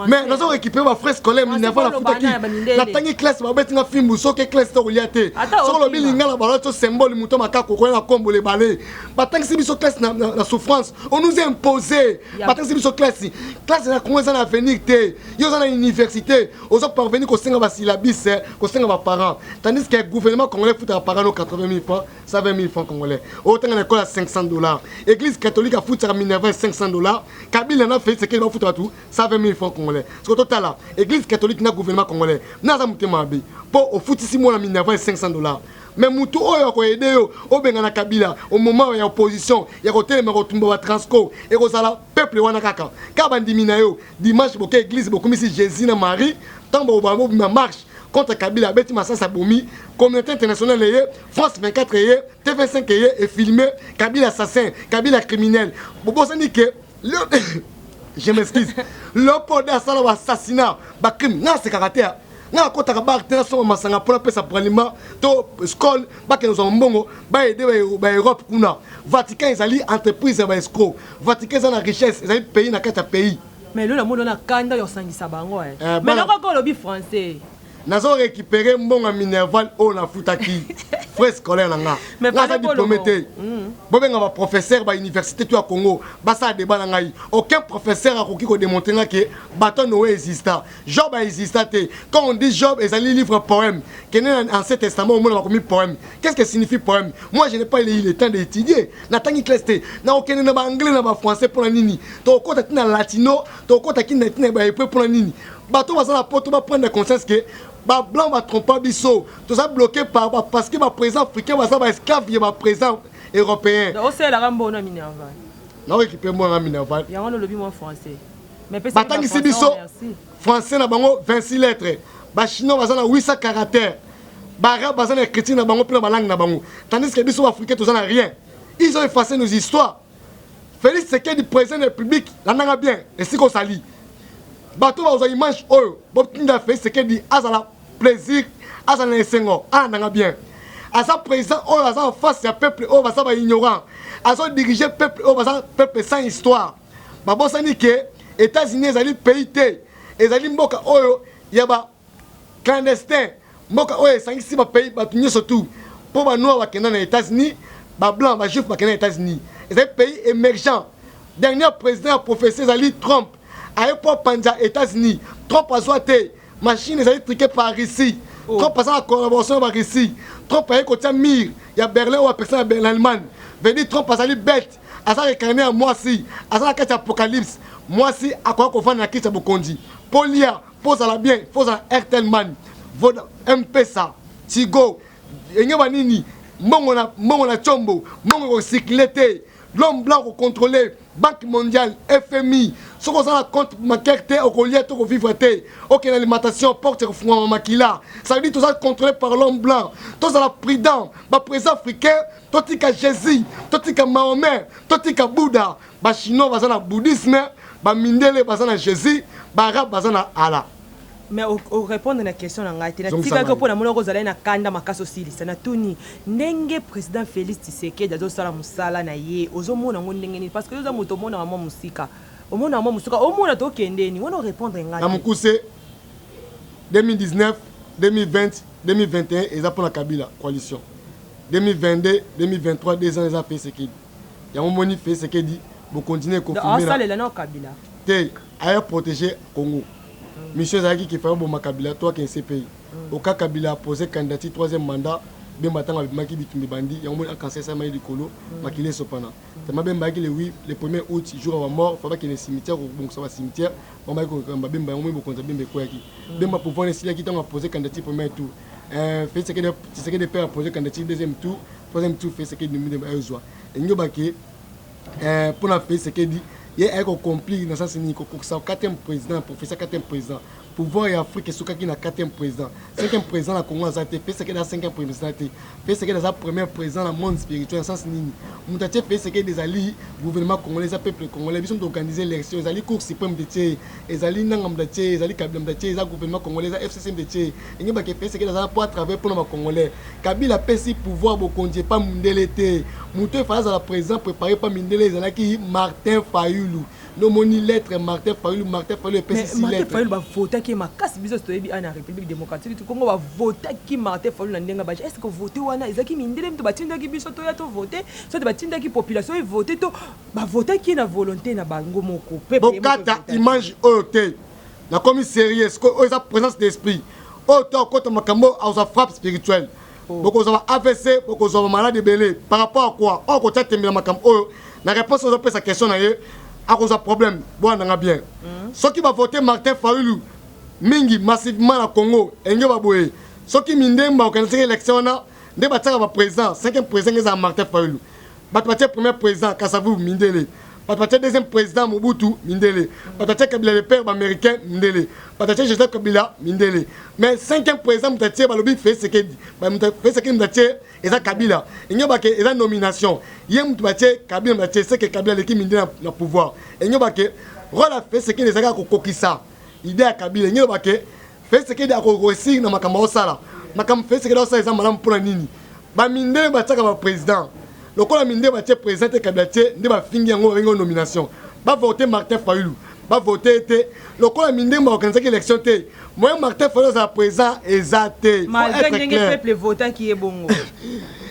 Speaker 1: Mais nous avons récupéré ma frère scolaire, mais nous la foutu qui. La tangi classe, ma bête n'a film, ou so que classe to liate. Sur le bilinga la balade symbole muto makako ko na kombo les balais. Batang si biso classe na souffrance, on nous a imposé. Batang si biso classe na comment ça na venir té. Yo na université, aux autres parvenir ko senga ba syllabus, ko senga ba parents. Tandis que le gouvernement congolais fout à parents 80 000 francs, 120 000 francs congolais. Autant en école à $500. Église catholique a foutu à Minerva $500. Kabila n'a fait ce qu'il va foutre à tout, 120 000 francs congolais. Parce que total là, l'église catholique n'a gouvernement congolais. N'a pas monté ma vie. Pour au foot ici, moi, la Minerva $500. Mais Moutou, oh, il y a au Bengana Kabila, au moment où il y a opposition, il y a côté, mais retombe à Transco, et Rosala, peuple, Wanakaka. Kabandi Minayo, dimanche, beaucoup d'église, beaucoup de Jésus, Marie, tant que ma marche. Contre Kabila, Betty Massa Saboumi, communauté internationale, France 24, TV5 est filmé, Kabila assassin, Kabila criminel. Bobo Sanike, je m'excuse. Le poder ça l'assassinat, bah crime, non c'est caractère. Non quand tu as tena so masanga pour la parlement, to scol, bah que nous avons bongo, bah aider bah Europe kuna. Vatican ils alli entreprise bah escroc. Vatican ça la richesse, ils alli pays na kata pays.
Speaker 10: Mais là mo na kanda yo sangisa bango Mais là encore le bi français.
Speaker 1: Nazo récupérer mbonga Minerval o na futaki frère scolaire nanga naza diplômé bobenga ba professeur ba université to ya Congo basa débat na ngai aucun professeur akoki ko démontrer que baton no exista Job a exista te quand on dit Job ezali livre poème que dans l'Ancien Testament au monde a commis poème qu'est-ce que signifie poème moi je n'ai pas eu le temps d'étudier na tangi classe te na aucun na ba anglais na ba français pour la nini to kota tina latino to kota tina ba pour la nini bato basa la poto ba prendre conscience que ba blanc va tromper biso tout ça bloqué parce que ma présent africain va ça va esclave et ma présent européen
Speaker 10: donc c'est la rambo na Minerva
Speaker 1: non récupérer moi na Minerva
Speaker 10: il y a un lobby moi français mais
Speaker 1: ba tangi si biso français na bango 26 lettres ba chinois va ça na 800 caractères ba arabe va ça na chrétien na bango plein ba langue na bango tandis que biso africain tout ça n'a rien ils ont effacé nos histoires Félix Tshisekedi président de la République la nanga bien et si qu'on sali bato ba ozali image oyo botinda fait ce que dit azala plaisir azala esengo nanga bien asa président oyo asa en face ya peuple oyo basa ba ignorant asa diriger peuple oyo basa peuple sans histoire ba bosani que États-Unis ezali pays te ezali mboka oyo ya ba clandestin mboka oyo esangisi ba pays bato nyonso tout po ba noir bakenda na États-Unis ba blanc ba juif bakenda na États-Unis ezali pays émergent dernier président professeur ezali Trump aye pour panja États-Unis Trump a zoité machine ezali triqué par Russie Trump a la collaboration avec Russie Trump a un mur, il y a Berlin ou personne en Allemagne. Veut dire Trump a bête, a ça récarné à moi si, a ça la apocalypse. Moi si, à quoi qu'on fait dans la crise à Bokondi. Polia, pose à la bien, pose à Airtelman, M-Pesa, Tigo, Nini, Mongona Chombo, Mongo Cyclete, l'homme blanc au contrôler, Banque mondiale, FMI, ce qu'on a compte maquette, au collier, au vivre, aucune alimentation, porte au fond maquilla. Ça veut dire tout ça contrôlé par l'homme blanc. Tout ça la prudent, ma président africain, tout tika Jésus, tout tika Mahomet, tout tika Bouddha, ba chinois bazana bouddhisme, ba mindele bazana Jésus, ba arabe bazana Allah.
Speaker 10: Mais au répondre à la question na ngati na tika ko pona muloko zala na kanda makaso silisa na tuni ndenge président Félix Tshisekedi azo sala musala na ye ozomona ngo ndenge ni parce que ozo moto mona mama musika omona mama musika omona to kendeni wona répondre ngati na mukuse
Speaker 1: 2019 2020 2021 eza pour la Kabila coalition 2022 2023 2 ans eza Tshisekedi ya moni Tshisekedi bo continuer confirmer
Speaker 10: ça le na Kabila
Speaker 1: te aya protéger Congo. Monsieur Zaki qui fait un bon Makabila, toi qui es CPI. Au cas Kabila a posé candidature 3e mandat, bien matin avec Maki Bitumbi Bandi, il y a un cancer ça m'a dit colo, Makile Sopana. C'est ma bien Maki le 1er août, jour avant mort, il faut qu'il y ait un cimetière ou bon ça va cimetière. On m'a dit qu'on va bien on va compter bien quoi qui. Bien ma pouvoir essayer qui t'a posé candidature premier tour. Fait ce que des pères a posé candidature deuxième tour, troisième tour fait ce que nous de Ayozoa. Et nous baké pour la fait ce que dit il y a un complice dans le sens où il y a un 4e président, professeur 4e président. Pouvoir et Afrique, c'est qui est 4e président. 5e président, la Congo a été fait ce qu'il y a 5e président. Fait ce qu'il y a premier président dans le monde spirituel. Dans le sens où il fait ce qu'il y a des alliés, gouvernement congolais, les peuples congolais, ils sont organisés l'élection. Les alliés cours suprême de Tché, les alliés Nangam de Tché, les alliés Kabila de Tché, les gouvernement congolais, les FCCM de Tché. Il y a fait ce qu'il y a pour travailler pour les Congolais. Kabila a fait pouvoir pour conduire pas Mundele. Moutou Faraz à la président préparé par Mindele, les alliés Martin Fayoulou. Non, mon lettre Martin Fayoulou est passé 6 lettres.
Speaker 10: Martin Fayoulou va voter qui ma casse bizarre to ebi ana République démocratique du Congo va voter qui Martin Fayoulou na ndenga baje. Est-ce que voter wana ezaki mindele to batinda ki biso to ya to voter so to batinda ki population et voter to ba voter qui na volonté na bango moko peuple.
Speaker 1: Bokata image oté. Na comme sérieux est-ce que oza présence d'esprit. Auto côté makambo oza frappe spirituelle. Boko oza AVC, boko oza malade belé par rapport à quoi? On côté tembela makambo. La réponse aux sa question na ye a cause problème. Bon on a bien. Ceux qui va voter Martin Fayoulou mingi massivement na Congo enyo baboye. Ceux qui mindemba organiser élection na ndé bataka ba président, 5e président est Martin Fayoulou. Bataka premier président Kasavu Mindele. Bataka deuxième président Mobutu Mindele. Bataka Kabila le père américain Mindele. Bataka Joseph Kabila Mindele. Mais 5e président Mutatie balobi fait ce qu'il dit. Fait ce qu'il Mutatie eza Kabila. Enyo ba ke eza nomination. Yem Mutatie Kabila Mutatie c'est que Kabila l'équipe Mindele na pouvoir. Enyo ba ke rola fait ce qu'il les a kokisa. Idée à Kabila enyo ba ke fait ce qu'il a réussi na makambo osala. Makambo fait ce qu'il a osala eza malamu pour nini. Ba Mindele bataka ba président. Le coup la minde va être présenté Kabila ne va finir en nomination. Va voter Martin Fayoulou. Va voter le coup la minde va organiser l'élection. Moi Martin Fayoulou est présent exact.
Speaker 10: Malgré le peuple votant qui est bon.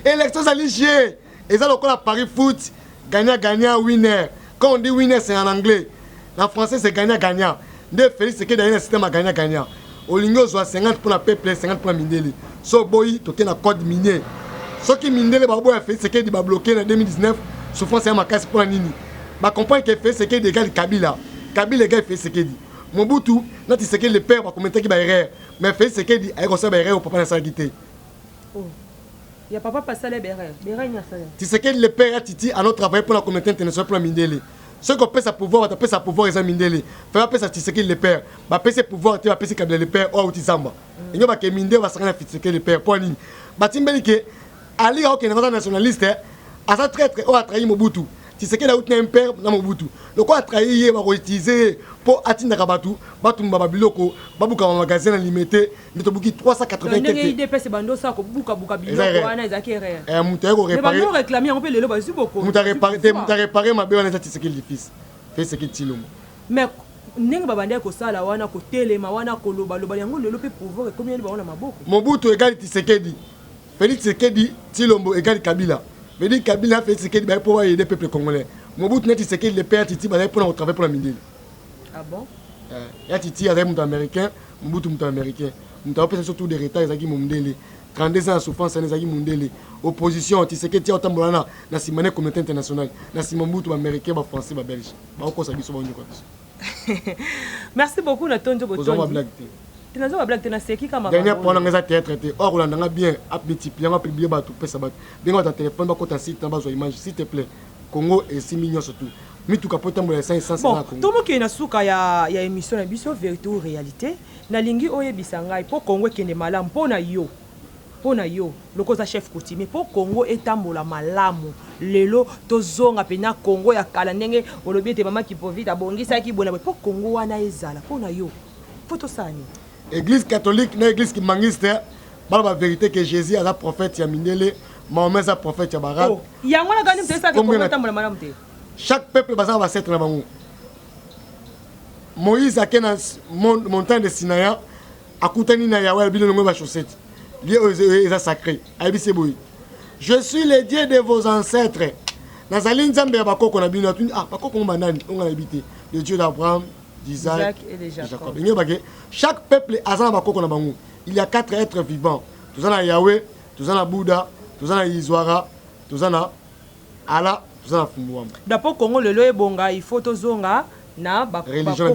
Speaker 1: Élection ça ligier. Et ça le coup la Paris foot gagnant winner. Quand on dit winner c'est en anglais. En français c'est gagnant. De Félix c'est que dans un système à gagnant. Olingo soit 50 pour la peuple 50 pour la minde. So boy toqué na code minier. Ceux qui Mindele Babo a fait ce qu'il a bloqué en 2019, souffrance c'est ma casse pour la Nini. Bah comprendre qu'il fait ce qu'il égale Kabila. Kabila égale fait ce qu'il dit. Mobutu, n'a dit ce qu'il le père va commenter qui va erreur. Mais fait ce qu'il dit, avec ça erreur au papa n'a pas guité.
Speaker 10: Oh. Il y a papa passé les erreurs. Erreur n'y a ça.
Speaker 1: Tu sais que le père a titi à notre travail pour la communauté internationale pour la Mindele. Ceux qui ont fait sa pouvoir, va sa pouvoir et sa Mindele. Fait pas ça tu sais qu'il le père. Va passer ses pouvoirs, tu vas passer Kabila le père ou Outizamba. Et nous va que Mindele va se rendre à ce qu'il le père pour Nini. Bah Timbelike Ali a aucun nationaliste, à sa traître, on a trahi Mobutu. Tu sais qu'il a eu un père dans Mobutu. Le quoi a trahi, il va utiliser pour atteindre Rabatu, Batum Babiloko, Babouka en magasin limité, de Tobuki 380
Speaker 10: kg. Il dépasse Bando ça, Bouka Biloko, Ana Zakere.
Speaker 1: Et Moutego réparé.
Speaker 10: Mais réclamer, on peut le lober beaucoup.
Speaker 1: Mouta réparé ma belle, c'est ce qu'il est fils. Fait ce qu'il est
Speaker 10: mais ndenge babande ko sala wana ko telema wana ko loba yango lelo pe pouvoir combien de bana maboko.
Speaker 1: Mobutu égale Tshisekedi. Félix Tshisekedi, Tshilombo égale Kabila. Mais dit Kabila fait Tshisekedi pour aider le peuple congolais. Mobutu n'a Tshisekedi le père Titi pour travailler pour la Mindele.
Speaker 10: Ah bon?
Speaker 1: Il y a Titi avec un américain, Mobutu est américain. Nous avons surtout des retards qui Mindele. 32 ans de souffrance en ezaki mundele opposition Tshisekedi otambolana na simane communauté internationale na simambutu américain ba français ba belge ba ko sa biso ba nyoko biso.
Speaker 10: Merci beaucoup na tonjo botondi. Tinazo ba blague tena seki kama
Speaker 1: dernier point na ngeza théâtre te or la nga bien a multiplier nga publier ba tout pesa ba bien ta téléphone ba ko ta site na ba zo image s'il te plaît Congo et 6 millions surtout. Mitu kapota mbola 500
Speaker 10: bon tomo ki na suka ya émission na biso vérité ou réalité na lingi oyebisa ngai po Congo kende malamu pona yo lokoza chef coutumier po Congo etambola malamu lelo tozonga pena Congo ya kala ndenge olobi ete mama kipovita bongisa ki bona po Congo wana ezala pona yo poto sani
Speaker 1: église catholique na église qui mangiste ba vérité que Jésus est la prophète ya Mindele Mahomet est prophète ya Barat
Speaker 10: yango na gani mtesa ke Congo etambola malamu te.
Speaker 1: Chaque peuple va savoir cette là-bas. Moïse a qu'un montagne de Sinaï, a coutani na Yahweh, il a mis chaussette. Lui est sacré. Je suis le Dieu de vos ancêtres. Nazali nzambe bako qu'on a bien entendu. Ah, bako qu'on banani, on a habité. Le Dieu d'Abraham, d'Isaac et de Jacob. Chaque peuple a ça bako qu'on a bangu. Il y a 4 êtres vivants. Tous en a Yahweh, tous en a Bouddha, tous en a Iswara, tous en a Allah.
Speaker 10: D'après Congo le loye bonga il faut tozonga na ba
Speaker 1: religion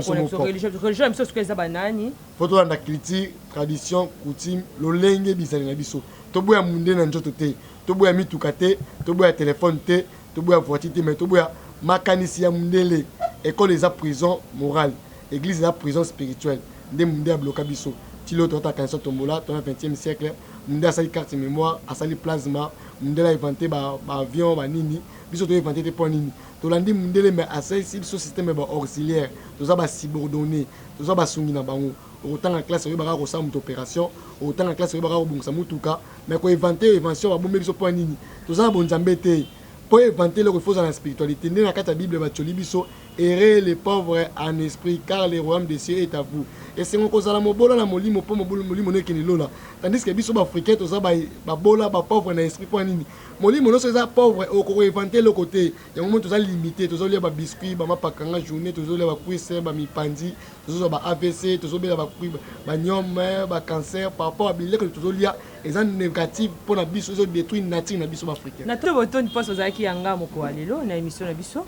Speaker 10: miso suka eza banani
Speaker 1: photo na culture tradition coutume lolenge bisali na biso toboya munde na njoto te toboya mituka te toboya téléphone te toboya voiture te mais toboya makanisi ya mundele école eza prison morale église eza prison spirituelle nde munde ya bloka biso tilo tota kanisa tombola dans le 20e siècle munde asali carte mémoire asali plasma munde la inventé ba avion ba nini biso to inventé te pour nini to landi mundele mais asali biso système ba auxiliaire toza ba subordonné toza ba sungi na bango autant en classe yo baka ko sa muto opération autant en classe yo baka ko bungisa mutuka mais ko inventé invention ba bombe biso pour nini toza bon nzambe te pour inventer le refus dans la spiritualité né na kata bible ba tcholi biso errez les pauvres en esprit car le royaume des cieux est à vous et c'est on cause la mobola na molimo po molimo ne kini lola tandis que biso ba africain toza ba bola ba pauvre na esprit pour nini molimo no soza pauvre au ko inventer le côté ya moment toza limité toza lia ba biscuit ba mapakanga journée toza lia ba cuisse ba mipandi toza ba AVC toza bela ba cuisse ba nyoma ba cancer par rapport à bilé que toza lia les négatifs pour la biso zo détruire nature na biso africain
Speaker 10: na tout boton passe aux aki yanga moko alelo na émission na biso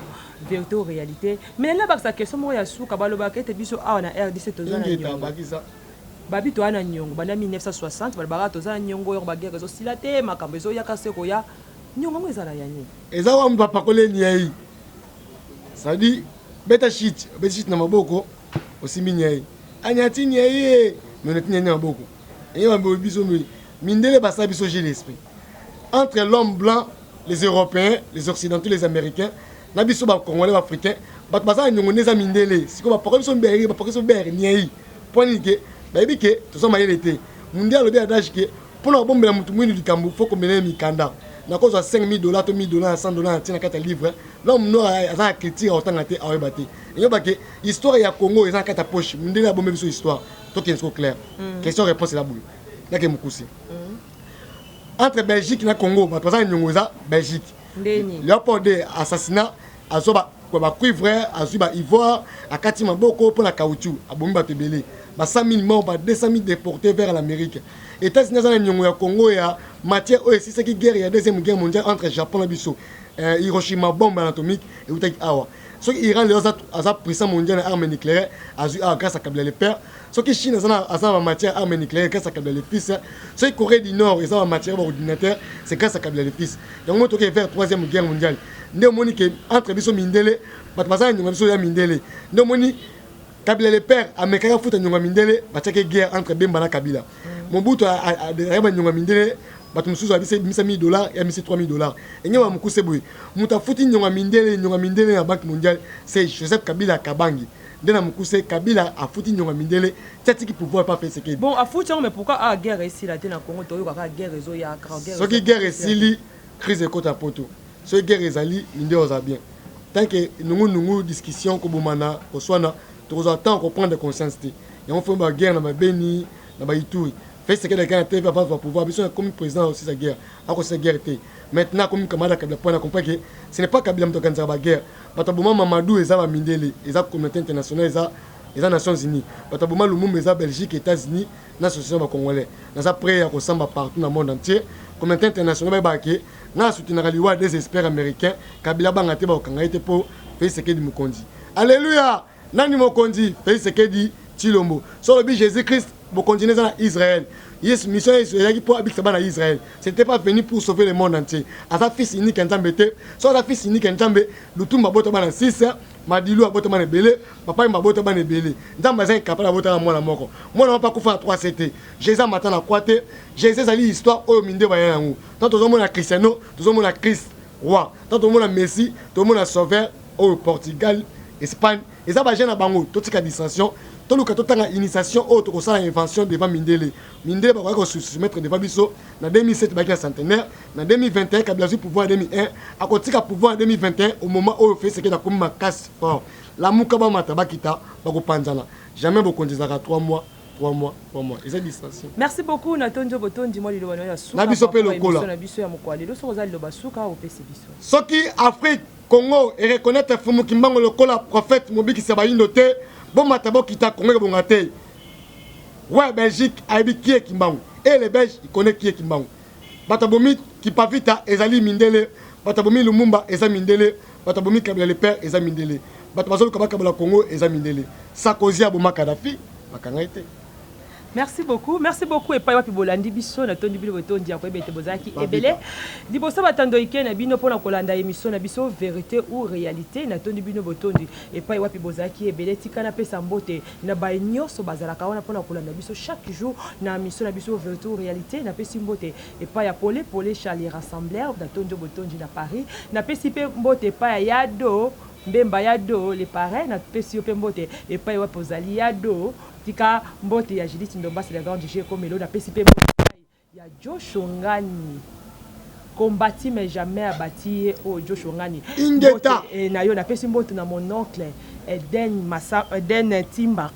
Speaker 10: vérité ou réalité mais là ba sa question mo ya suka baloba ke te biso a na RDC toza na babi to ana nyongo bana 1960 balbara toza na nyongo yo ba guerre zo silate makambo zo yaka seko ya nyongo mo ezala yani
Speaker 1: ezawa mpapa koleni yai sadi beta shit na maboko osimi nyai anyati nyai menoti nyai na maboko eyo ba biso mindele basa biso j'ai l'esprit entre l'homme blanc les européens les occidentaux les américains na biso ba congolais ba africains ba basa nyongo neza mindele siko ba poko biso mbere ba poko biso mbere nyai poni ke baby ke to so mayele te mundial lobi adage ke pona bombela mutu mwini likambu faut combiner mikanda na cause $5,000 $1,000 $100 tina kata livre l'homme no a critique autant ngate awebate yo ba ke histoire ya Congo eza kata poche mundele bombe biso histoire to kenso clair question réponse la boule yake mukusi entre Belgique na Congo ba toza nyongo eza Belgique
Speaker 10: ndeni
Speaker 1: Léopold de assassinat azoba ko ba cuivre azuba ivoire akati maboko pour la caoutchouc abomi ba tebele ba 100,000 morts ba 200,000 déportés vers l'Amérique États-Unis na nyongo ya Congo ya matière aussi c'est qui guerre ya deuxième guerre mondiale entre Japon et biso Hiroshima bombe atomique et utaki awa ce qui Iran les a puissance mondiale arme nucléaire azu grâce à Kabila le père ce qui Chine a matière arme nucléaire grâce à Kabila le fils ce qui Corée du Nord ils ont matière ordinateur c'est grâce à Kabila le fils donc on toke vers troisième guerre mondiale nde moni que entre biso mindele bat bazana nyonga biso ya mindele nde moni Kabila le père amekaka futa nyonga mindele batake guerre entre Bemba na Kabila Mobutu a derrière nyonga mindele batu mususu abise $1,000 ya misi $3,000 enye wa mukuse boy mutafuti nyonga mindele na banque mondiale c'est Joseph Kabila Kabangi ndena mukuse Kabila afuti nyonga mindele tati ki pouvoir pas faire ce que
Speaker 10: bon afuti mais pourquoi a guerre ici la te na Congo to yo ka guerre zo ya grande guerre
Speaker 1: ce qui guerre ici crise de côte à poto ce guerre ezali inde oza bien tant que nungu discussion ko bomana ko swana to attend ko prendre conscience te et on fait une guerre na Beni na Ituri fait ce que les gars TV va pouvoir bien comme président aussi sa guerre à cause de guerre maintenant comme Kamada Kabila point comprendre que ce n'est pas Kabila qui organise la guerre batabuma Mamadou eza ba mindele eza communauté internationale eza les Nations Unies. Bataboma Lumumba, les Belgique, les États-Unis, l'association congolais. Nous avons prêt à ressemble partout dans le monde entier. Communauté internationale, nous avons soutenu des experts américains. Kabila Bangate Bakangate pour Félix Tshisekedi Mukondi. Alléluia! Nani Mukondi, Félix Tshisekedi Tshilombo. Sur le but Jésus-Christ, Mukondi est en Israël. Yes, mission Israël pour habiter en Israël. C'était pas venu pour sauver le monde entier. À sa fils unique en Tambete, soit sa fils unique en Tambe, le tout m'a boté en 6, Madilou a boté en belé, papa m'a boté en belé. Dans ma zin capable à boté en moi la mort. Moi n'a pas qu'on fait 3 CT. Jésus m'attend à quoi te? Jésus a l'histoire au minde bayan. Tant tout le monde a Cristiano, tout le monde a Christ roi. Tant tout le monde a Messi, tout le monde a sauveur au Portugal, Espagne. Et ça va gêner à Bango, toute cette distraction. Tout le monde a une initiation autre que ça, l'invention devant Mindele. Mindele va se mettre devant Bisso. En 2007, il y a un centenaire. En 2021, il y a eu pouvoir en 2001. À côté de pouvoir en 2021, au moment où il fait ce qu'il a comme ma casse fort. La Moukaba Matabakita, jamais beaucoup de 3 mois. 3 mois. Et c'est distancié.
Speaker 10: Merci beaucoup, Nathan Boton. Dis-moi, il y a
Speaker 1: un biso pe lokola. Soki Afrique, Congo, et reconnaître Fumu Kimbango lokola, prophète Mobiki Sabayinote. Bon matabo qui t'a connu bon gâté. Ouais, Belgique a dit qui est Kimbangu. Et les Belges, ils connaissent qui est Kimbangu. Batabomi qui pavita ezali Mindele. Batabomi Lumumba ezali Mindele. Batabomi Kabila le père ezali Mindele. Batabazolo Kabila Congo ezali Mindele. Sarkozy Abouma Kadhafi, bakanga.
Speaker 10: Merci beaucoup et pas wapi bolandi biso na tondi bilo tondi ya koyebete bozaki ebele liboso batando ike na bino pona kolanda émission na biso vérité ou réalité na tondi bino botondi et pas wapi bozaki ebele tikana pesa mbote na bainyoso bazalaka wana pona kolanda biso chaque jour na émission na biso vérité ou réalité na pesi mbote et pas ya Polé Charles rassembleur na tondi botondi na Paris na pesi pe mbote pa ya do mbemba ya do les parrains na pesi pe mbote et pas wapi ozali ya do tika mbote ya Judith Ndomba c'est la grande G comme melo na PCP ya Joshongani combattu mais jamais abattu au Joshongani ingeta et na yo na pesi mbote na mon oncle Eden Timba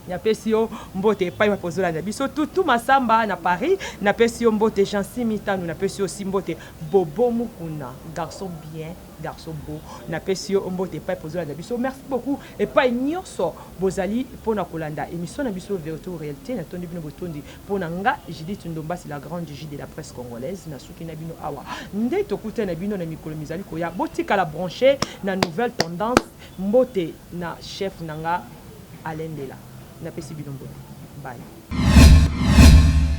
Speaker 10: ya pesio mbote pa ya pozola na biso tout masamba na Paris na pesio mbote Jean Simitano na pesio simbote Bobo Mukuna garçon bien garçon beau na pesio mbote pa pozola na biso merci beaucoup et pas nyonso bozali pona kolanda émission na biso vérité ou réalité na tondi bino botondi pona nga Judith Ndomba c'est la grande J de la presse congolaise na suki na bino awa nde tokuta na bino na mikolo mizali ko ya botika la brancher na nouvelle tendance mbote na chef nanga Alendela na pesi bilombo. Bye.